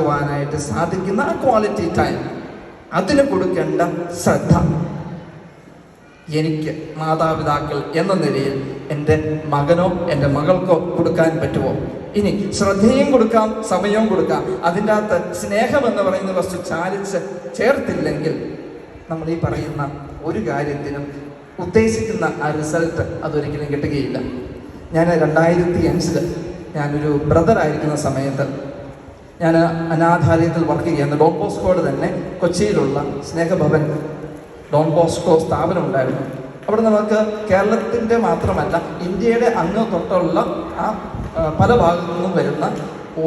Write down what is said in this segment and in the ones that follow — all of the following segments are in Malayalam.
ാനായിട്ട് സാധിക്കുന്ന ആ ക്വാളിറ്റി ടൈം, അതിന് കൊടുക്കേണ്ട ശ്രദ്ധ എനിക്ക് മാതാപിതാക്കൾ എന്ന നിലയിൽ എൻ്റെ മകനോ എൻ്റെ മകൾക്കോ കൊടുക്കാൻ പറ്റുമോ? ഇനി ശ്രദ്ധയും കൊടുക്കാം, സമയവും കൊടുക്കാം. അതിൻ്റെ അകത്ത് സ്നേഹം എന്ന് പറയുന്ന വസ്തു ചാലിച്ച് ചേർത്തില്ലെങ്കിൽ നമ്മൾ ഈ പറയുന്ന ഒരു കാര്യത്തിനും ഉദ്ദേശിക്കുന്ന ആ റിസൾട്ട് അതൊരിക്കലും കിട്ടുകയില്ല. ഞാൻ 2005 ഞാനൊരു ബ്രദറായിരിക്കുന്ന സമയത്ത് ഞാൻ അനാഥാലയത്തിൽ വർക്ക് ചെയ്യുന്ന ഡോൺ ബോസ്കോയുടെ തന്നെ കൊച്ചിയിലുള്ള സ്നേഹഭവൻ ഡോൺ ബോസ്കോ സ്ഥാപനം ഉണ്ടായിരുന്നു. അവിടെ നമുക്ക് കേരളത്തിൻ്റെ മാത്രമല്ല ഇന്ത്യയുടെ അങ്ങ് തൊട്ടുള്ള ആ പല ഭാഗത്തു നിന്നും വരുന്ന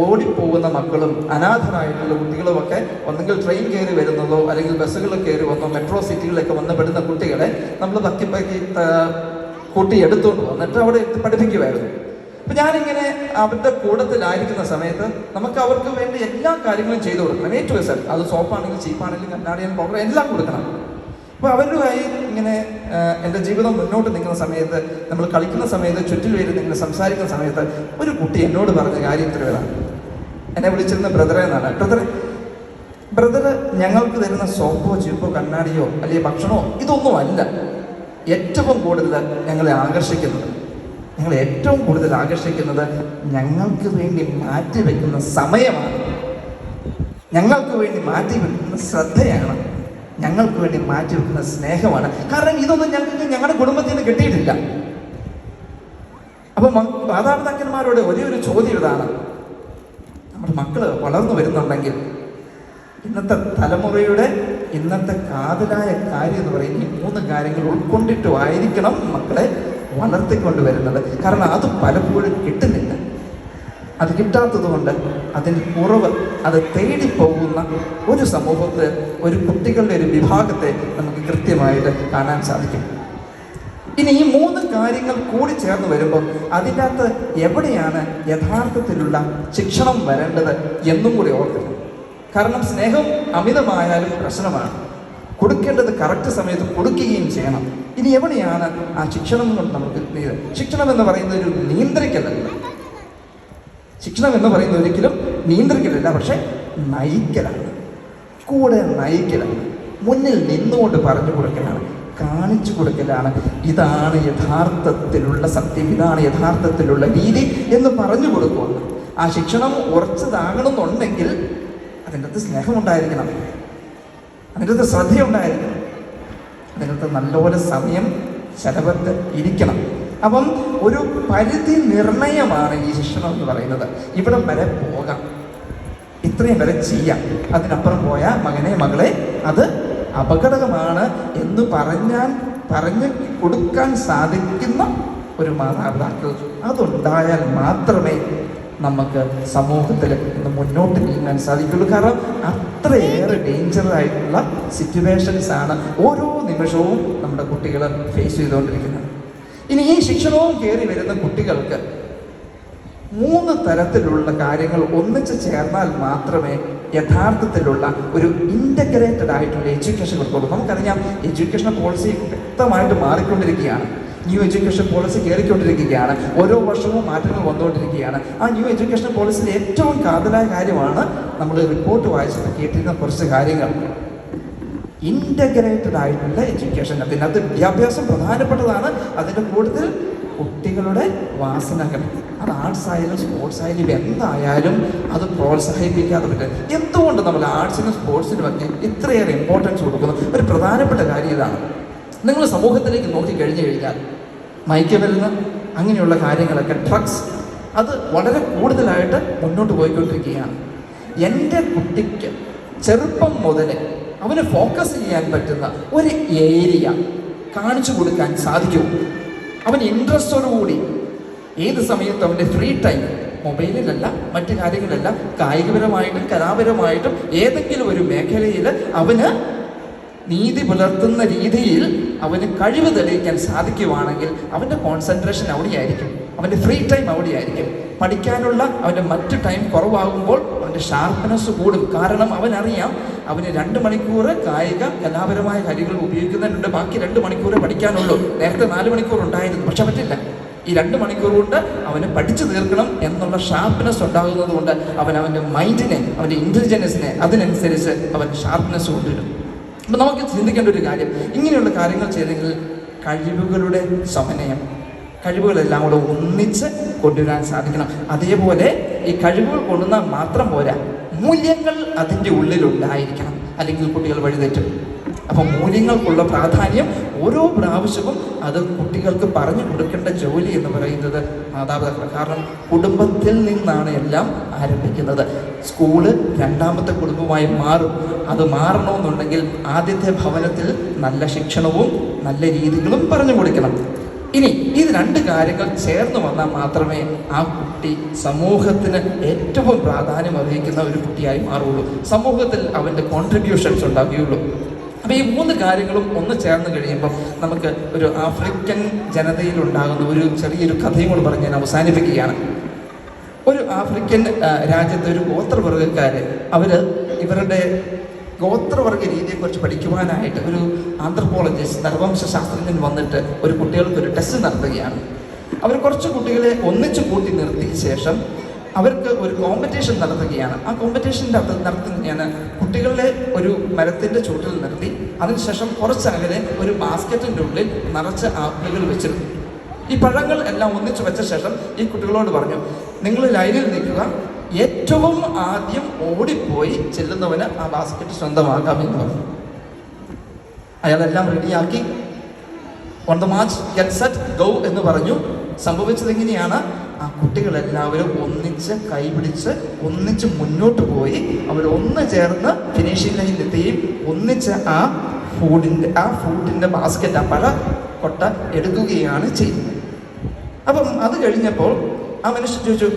ഓടിപ്പോകുന്ന മക്കളും അനാഥരായിട്ടുള്ള കുട്ടികളുമൊക്കെ ഒന്നെങ്കിൽ ട്രെയിൻ കയറി വരുന്നതോ അല്ലെങ്കിൽ ബസ്സുകളിൽ കയറി വന്നോ മെട്രോ സിറ്റികളിലൊക്കെ വന്ന് പെടുന്ന കുട്ടികളെ നമ്മൾ തക്കിപ്പക്കി കൂട്ടിയെടുത്തുകൊണ്ട് വന്നിട്ട് അവിടെ പഠിപ്പിക്കുമായിരുന്നു. അപ്പം ഞാനിങ്ങനെ അവരുടെ കൂട്ടത്തിലായിരിക്കുന്ന സമയത്ത് നമുക്ക് അവർക്ക് വേണ്ടി എല്ലാ കാര്യങ്ങളും ചെയ്തു കൊടുക്കണം. A to Z. അത് സോപ്പാണെങ്കിലും ചീപ്പാണെങ്കിലും കണ്ണാടിയാണെങ്കിലും പൗഡർ എല്ലാം കൊടുക്കണം. അപ്പോൾ അവരുമായി ഇങ്ങനെ എൻ്റെ ജീവിതം മുന്നോട്ട് നിൽക്കുന്ന സമയത്ത്, നമ്മൾ കളിക്കുന്ന സമയത്ത്, ചുറ്റിൽ വരുന്ന ഇങ്ങനെ സംസാരിക്കുന്ന സമയത്ത് ഒരു കുട്ടി എന്നോട് പറഞ്ഞ കാര്യത്തിൽ വരാം. എന്നെ വിളിച്ചിരുന്ന ബ്രദറെ എന്നാണ്. ബ്രദറ് ഞങ്ങൾക്ക് തരുന്ന സോപ്പോ ചീപ്പോ കണ്ണാടിയോ അല്ലെങ്കിൽ ഭക്ഷണമോ ഇതൊന്നും അല്ല ഏറ്റവും കൂടുതൽ ഞങ്ങളെ ആകർഷിക്കുന്നത്. ഞങ്ങൾ ഏറ്റവും കൂടുതൽ ആകർഷിക്കുന്നത് ഞങ്ങൾക്ക് വേണ്ടി മാറ്റിവെക്കുന്ന സമയമാണ്, ഞങ്ങൾക്ക് വേണ്ടി മാറ്റിവെക്കുന്ന ശ്രദ്ധയാണ്, ഞങ്ങൾക്ക് വേണ്ടി മാറ്റിവെക്കുന്ന സ്നേഹമാണ്. കാരണം ഇതൊന്നും ഞങ്ങൾക്ക് ഞങ്ങളുടെ കുടുംബത്തിൽ നിന്ന് കിട്ടിയിട്ടില്ല. അപ്പം മാതാപിതാക്കന്മാരോട് ഒരേ ഒരു ചോദ്യം ഇതാണ്: നമ്മുടെ മക്കള് വളർന്നു വരുന്നുണ്ടെങ്കിൽ ഇന്നത്തെ തലമുറയുടെ ഇന്നത്തെ കാതലായ കാര്യം എന്ന് പറയുന്നത് ഈ 3 കാര്യങ്ങൾ ഉൾക്കൊണ്ടിട്ടും ആയിരിക്കണം മക്കളെ വളർത്തിക്കൊണ്ടുവരുന്നത്. കാരണം അത് പലപ്പോഴും കിട്ടുന്നില്ല. അത് കിട്ടാത്തത് കൊണ്ട് അതിൻ്റെ കുറവ് അത് തേടിപ്പോകുന്ന ഒരു സമൂഹത്തെ, ഒരു കുട്ടികളുടെ ഒരു വിഭാഗത്തെ നമുക്ക് കൃത്യമായിട്ട് കാണാൻ സാധിക്കും. ഇനി ഈ 3 കാര്യങ്ങൾ കൂടി ചേർന്ന് വരുമ്പോൾ അതിൻ്റെ അകത്ത് എവിടെയാണ് യഥാർത്ഥത്തിലുള്ള ശിക്ഷണം വരേണ്ടത് എന്നും കൂടി ഓർക്കണം. കാരണം സ്നേഹം അമിതമായാലും പ്രശ്നമാണ്. കൊടുക്കേണ്ടത് കറക്റ്റ് സമയത്ത് കൊടുക്കുകയും ചെയ്യണം. ഇനി എവിടെയാണ് ആ ശിക്ഷണം കൊണ്ട് നമുക്ക് ശിക്ഷണം എന്ന് പറയുന്നത് ഒരു നിയന്ത്രിക്കലല്ല. ശിക്ഷണം എന്ന് പറയുന്നത് ഒരിക്കലും നിയന്ത്രിക്കലല്ല, പക്ഷെ നയിക്കലാണ്, കൂടെ നയിക്കലാണ്, മുന്നിൽ നിന്നുകൊണ്ട് പറഞ്ഞു കൊടുക്കലാണ്, കാണിച്ചു കൊടുക്കലാണ്. ഇതാണ് യഥാർത്ഥത്തിലുള്ള സത്യം, ഇതാണ് യഥാർത്ഥത്തിലുള്ള രീതി എന്ന് പറഞ്ഞു കൊടുക്കുക. ആ ശിക്ഷണം ഉറച്ചതാകണമെന്നുണ്ടെങ്കിൽ അതിൻ്റെ അകത്ത് സ്നേഹമുണ്ടായിരിക്കണം, അതിൻ്റെ അകത്ത് ശ്രദ്ധയുണ്ടായിരിക്കണം, അതിനകത്ത് നല്ലപോലെ സമയം ചെലവത്ത് ഇരിക്കണം. അപ്പം ഒരു പരിധി നിർണയമാണ് ഈ ശിക്ഷണം എന്ന് പറയുന്നത്. ഇവിടം വരെ പോകാം, ഇത്രയും വരെ ചെയ്യാം, അതിനപ്പുറം പോയാൽ മകനെ മകളെ അത് അപകടകമാണ് എന്ന് പറഞ്ഞു കൊടുക്കാൻ സാധിക്കുന്ന ഒരു മാതാപിതാക്കൾ അതുണ്ടായാൽ മാത്രമേ നമുക്ക് സമൂഹത്തിൽ ഇന്ന് മുന്നോട്ട് നീങ്ങാൻ സാധിക്കുള്ളൂ. കാരണം അത്രയേറെ ഡേഞ്ചറായിട്ടുള്ള സിറ്റുവേഷൻസ് ആണ് ഓരോ നിമിഷവും നമ്മുടെ കുട്ടികൾ ഫേസ് ചെയ്തുകൊണ്ടിരിക്കുന്നത്. ഇനി ഈ ശിക്ഷണവും കയറി വരുന്ന കുട്ടികൾക്ക് 3 തരത്തിലുള്ള കാര്യങ്ങൾ ഒന്നിച്ച് ചേർന്നാൽ മാത്രമേ യഥാർത്ഥത്തിലുള്ള ഒരു ഇൻ്റഗ്രേറ്റഡ് ആയിട്ടുള്ള എഡ്യൂക്കേഷൻ കൊടുക്കുള്ളൂ. നമുക്കറിയാം, എഡ്യൂക്കേഷൻ പോളിസി വ്യക്തമായിട്ട് മാറിക്കൊണ്ടിരിക്കുകയാണ്. ന്യൂ എഡ്യൂക്കേഷൻ പോളിസി കയറിക്കൊണ്ടിരിക്കുകയാണ്. ഓരോ വർഷവും മാറ്റങ്ങൾ വന്നുകൊണ്ടിരിക്കുകയാണ്. ആ ന്യൂ എഡ്യൂക്കേഷൻ പോളിസിയിൽ ഏറ്റവും കാതലായ കാര്യമാണ് നമ്മൾ റിപ്പോർട്ട് വായിച്ചപ്പോൾ കേട്ടിരുന്ന കുറച്ച് കാര്യങ്ങൾ. ഇൻ്റഗ്രേറ്റഡ് ആയിട്ടുള്ള എഡ്യൂക്കേഷൻ, അതിനകത്ത് വിദ്യാഭ്യാസം പ്രധാനപ്പെട്ടതാണ്. അതിൻ്റെ കൂടുതൽ കുട്ടികളുടെ വാസനകൾ, അത് ആർട്സ് ആയാലും സ്പോർട്സ് ആയാലും എന്തായാലും അത് പ്രോത്സാഹിപ്പിക്കാതെ പറ്റും. എന്തുകൊണ്ട് നമ്മൾ ആർട്സിനും സ്പോർട്സിനും ഒക്കെ ഇത്രയേറെ ഇമ്പോർട്ടൻസ് കൊടുക്കുന്നു? ഒരു പ്രധാനപ്പെട്ട കാര്യം ഇതാണ്. നിങ്ങൾ സമൂഹത്തിലേക്ക് നോക്കിക്കഴിഞ്ഞു കഴിഞ്ഞാൽ മയക്കുമരുന്ന് അങ്ങനെയുള്ള കാര്യങ്ങളൊക്കെ, ഡ്രഗ്സ്, അത് വളരെ കൂടുതലായിട്ട് മുന്നോട്ട് പോയിക്കൊണ്ടിരിക്കുകയാണ്. എൻ്റെ കുട്ടിക്ക് ചെറുപ്പം മുതൽ അവന് ഫോക്കസ് ചെയ്യാൻ പറ്റുന്ന ഒരു ഏരിയ കാണിച്ചു കൊടുക്കാൻ സാധിക്കും. അവൻ ഇൻട്രസ്റ്റോടുകൂടി ഏത് സമയത്തും അവൻ്റെ ഫ്രീ ടൈം മൊബൈലിലല്ല, മറ്റു കാര്യങ്ങളിലല്ല, കായികപരമായിട്ടും കലാപരമായിട്ടും ഏതെങ്കിലും ഒരു മേഖലയിൽ അവന് നീതി പുലർത്തുന്ന രീതിയിൽ അവന് കഴിവ് തെളിയിക്കാൻ സാധിക്കുവാണെങ്കിൽ അവൻ്റെ കോൺസെൻട്രേഷൻ അവിടെയായിരിക്കും, അവൻ്റെ ഫ്രീ ടൈം അവിടെയായിരിക്കും. പഠിക്കാനുള്ള അവൻ്റെ മറ്റു ടൈം കുറവാകുമ്പോൾ അവൻ്റെ ഷാർപ്പ്നെസ് കൂടും. കാരണം അവനറിയാം അവന് 2 മണിക്കൂർ കായിക കലാപരമായ കാര്യങ്ങൾ ഉപയോഗിക്കുന്നതിനുണ്ട്, ബാക്കി 2 മണിക്കൂറേ പഠിക്കാനുള്ളൂ. നേരത്തെ 4 മണിക്കൂർ ഉണ്ടായിരുന്നു, പക്ഷെ പറ്റില്ല. ഈ 2 മണിക്കൂർ കൊണ്ട് അവന് പഠിച്ചു തീർക്കണം എന്നുള്ള ഷാർപ്പ്നെസ് ഉണ്ടാകുന്നത് കൊണ്ട് അവൻ്റെ മൈൻഡിനെ, അവൻ്റെ ഇൻ്റലിജൻസിനെ അതിനനുസരിച്ച് അവൻ ഷാർപ്പ്നെസ് കൊണ്ടുവരും. അപ്പം നമുക്ക് ചിന്തിക്കേണ്ട ഒരു കാര്യം, ഇങ്ങനെയുള്ള കാര്യങ്ങൾ ചെയ്തെങ്കിൽ കഴിവുകളുടെ സമന്വയം, കഴിവുകളെല്ലാം കൂടെ ഒന്നിച്ച് കൊണ്ടുവരാൻ സാധിക്കണം. അതേപോലെ ഈ കഴിവുകൾ കൊണ്ടുവന്നാൽ മാത്രം പോരാ, മൂല്യങ്ങൾ അതിൻ്റെ ഉള്ളിലുണ്ടായിരിക്കണം, അല്ലെങ്കിൽ കുട്ടികൾ വഴിതെറ്റും. അപ്പം മൂല്യങ്ങൾക്കുള്ള പ്രാധാന്യം ഓരോ പ്രാവശ്യവും അത് കുട്ടികൾക്ക് പറഞ്ഞു കൊടുക്കേണ്ട ജോലി എന്ന് പറയുന്നത് മാതാപിതാക്കൾ. കാരണം കുടുംബത്തിൽ നിന്നാണ് എല്ലാം ആരംഭിക്കുന്നത്. സ്കൂള് 2ാമത്തെ കുടുംബമായി മാറും. അത് മാറണമെന്നുണ്ടെങ്കിൽ ആദ്യത്തെ ഭവനത്തിൽ നല്ല ശിക്ഷണവും നല്ല രീതികളും പറഞ്ഞു കൊടുക്കണം. ഇനി ഇത് 2 കാര്യങ്ങൾ ചേർന്ന് വന്നാൽ മാത്രമേ ആ കുട്ടി സമൂഹത്തിന് ഏറ്റവും പ്രാധാന്യം അർഹിക്കുന്ന ഒരു കുട്ടിയായി മാറുള്ളൂ, സമൂഹത്തിൽ അവൻ്റെ കോൺട്രിബ്യൂഷൻസ് ഉണ്ടാവുകയുള്ളൂ. അപ്പോൾ ഈ 3 കാര്യങ്ങളും ഒന്ന് ചേർന്ന് കഴിയുമ്പം നമുക്ക് ഒരു ആഫ്രിക്കൻ ജനതയിലുണ്ടാകുന്ന ഒരു ചെറിയൊരു കഥയും കൂടി പറഞ്ഞ് ഞാൻ അവസാനിപ്പിക്കുകയാണ്. ഒരു ആഫ്രിക്കൻ രാജ്യത്തെ ഒരു ഗോത്രവർഗ്ഗക്കാർ ഇവരുടെ ഗോത്രവർഗ രീതിയെക്കുറിച്ച് പഠിക്കുവാനായിട്ട് ഒരു ആന്ത്രപ്പോളജിസ്റ്റ്, നരവംശ ശാസ്ത്രജ്ഞൻ വന്നിട്ട് ഒരു കുട്ടികൾക്കൊരു ടെസ്റ്റ് നടത്തുകയാണ്. അവർ കുറച്ച് കുട്ടികളെ ഒന്നിച്ച് കൂട്ടി നിർത്തിയ ശേഷം അവർക്ക് ഒരു കോമ്പറ്റീഷൻ നടത്തുകയാണ്. ആ കോമ്പറ്റീഷൻ്റെ നടത്തുകയാണ്, കുട്ടികളെ ഒരു മരത്തിൻ്റെ ചുവട്ടിൽ നിർത്തി അതിനുശേഷം കുറച്ചകലെ ഒരു ബാസ്ക്കറ്റിൻ്റെ ഉള്ളിൽ നിറച്ച് ആപ്പിളുകൾ വെച്ചിരുന്നു. ഈ പഴങ്ങൾ എല്ലാം ഒന്നിച്ച് വെച്ച ശേഷം ഈ കുട്ടികളോട് പറഞ്ഞു, നിങ്ങൾ ലൈനിൽ നിൽക്കുക, ഏറ്റവും ആദ്യം ഓടിപ്പോയി ചെല്ലുന്നവന് ആ ബാസ്ക്കറ്റ് സ്വന്തമാകാമെന്ന് പറഞ്ഞു. അയാളെല്ലാം റെഡിയാക്കി, on the March get set go എന്ന് പറഞ്ഞു. സംഭവിച്ചത് എങ്ങനെയാണ്? ആ കുട്ടികളെല്ലാവരും ഒന്നിച്ച് കൈപിടിച്ച് ഒന്നിച്ച് മുന്നോട്ട് പോയി അവരൊന്ന് ചേർന്ന് ഫിനിഷിംഗ് ലൈനിലെത്തുകയും ഒന്നിച്ച് ആ ഫുഡിൻ്റെ ബാസ്ക്കറ്റ്, ആ പഴ കൊട്ട എടുക്കുകയാണ് ചെയ്യുന്നത്. അപ്പം അത് കഴിഞ്ഞപ്പോൾ ആ മനുഷ്യൻ ചോദിച്ചു,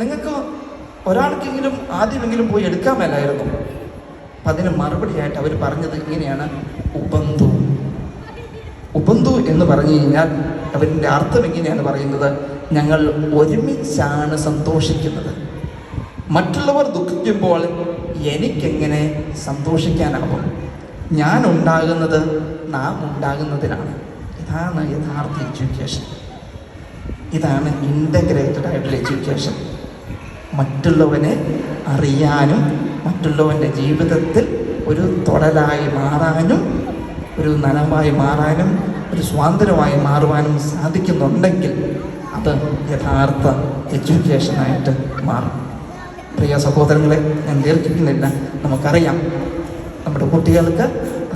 നിങ്ങൾക്ക് ഒരാൾക്കെങ്കിലും ആദ്യമെങ്കിലും പോയി എടുക്കാൻ മേലായിരുന്നു? അപ്പം അതിന് മറുപടിയായിട്ട് അവർ പറഞ്ഞത് ഇങ്ങനെയാണ്, ഉബന്തു എന്ന് പറഞ്ഞു കഴിഞ്ഞാൽ അവരിൻ്റെ അർത്ഥം എങ്ങനെയാണ് പറയുന്നത്? ഞങ്ങൾ ഒരുമിച്ചാണ് സന്തോഷിക്കുന്നത്. മറ്റുള്ളവർ ദുഃഖിക്കുമ്പോൾ എനിക്കെങ്ങനെ സന്തോഷിക്കാനാവും? ഞാൻ ഉണ്ടാകുന്നത് നാം ഉണ്ടാകുന്നതിനാണ്. ഇതാണ് യഥാർത്ഥ എഡ്യൂക്കേഷൻ. ഇതാണ് ഇൻ്റഗ്രേറ്റഡ് ആയിട്ടുള്ള എഡ്യൂക്കേഷൻ. മറ്റുള്ളവനെ അറിയാനും മറ്റുള്ളവൻ്റെ ജീവിതത്തിൽ ഒരു തൊടലായി മാറാനും ഒരു നനവായി മാറാനും ഒരു സ്വാതന്ത്ര്യമായി മാറുവാനും സാധിക്കുന്നുണ്ടെങ്കിൽ അത് യഥാർത്ഥ എഡ്യൂക്കേഷനായിട്ട് മാറും. പ്രിയ സഹോദരങ്ങളെ, ഞാൻ ദീർഘിക്കുന്നില്ല. നമുക്കറിയാം, നമ്മുടെ കുട്ടികൾക്ക്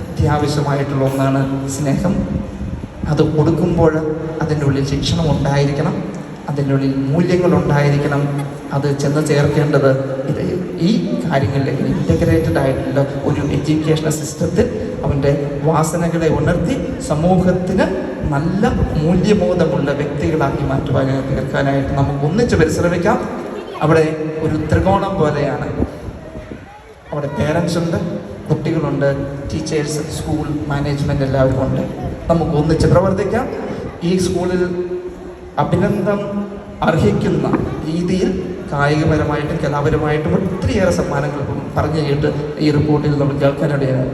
അത്യാവശ്യമായിട്ടുള്ള ഒന്നാണ് സ്നേഹം. അത് കൊടുക്കുമ്പോൾ അതിൻ്റെ ഉള്ളിൽ ശിക്ഷണം ഉണ്ടായിരിക്കണം, അതിൻ്റെ ഉള്ളിൽ മൂല്യങ്ങളുണ്ടായിരിക്കണം. അത് ചെന്ന് ചേർക്കേണ്ടത് ഈ കാര്യങ്ങളിലേക്ക് ഇൻ്റഗ്രേറ്റഡ് ആയിട്ടുള്ള ഒരു എഡ്യൂക്കേഷണൽ സിസ്റ്റത്തിൽ അവൻ്റെ വാസനകളെ ഉണർത്തി സമൂഹത്തിന് നല്ല മൂല്യബോധമുള്ള വ്യക്തികളാക്കി തീർക്കാനായിട്ട് നമുക്ക് ഒന്നിച്ച് പരിശ്രമിക്കാം. അവിടെ ഒരു ത്രികോണം പോലെയാണ്. അവിടെ പേരൻസ് ഉണ്ട്, കുട്ടികളുണ്ട്, ടീച്ചേഴ്സ്, സ്കൂൾ മാനേജ്മെൻറ്റ് എല്ലാവരും ഉണ്ട്. നമുക്ക് ഒന്നിച്ച് പ്രവർത്തിക്കാം. ഈ സ്കൂളിൽ അഭിനന്ദനം അർഹിക്കുന്ന രീതിയിൽ കായികപരമായിട്ടും കലാപരമായിട്ടും ഒത്തിരിയേറെ സമ്മാനങ്ങൾ പറഞ്ഞു കേട്ട് ഈ റിപ്പോർട്ടിൽ നമ്മൾ കേൾക്കാനിടയായി.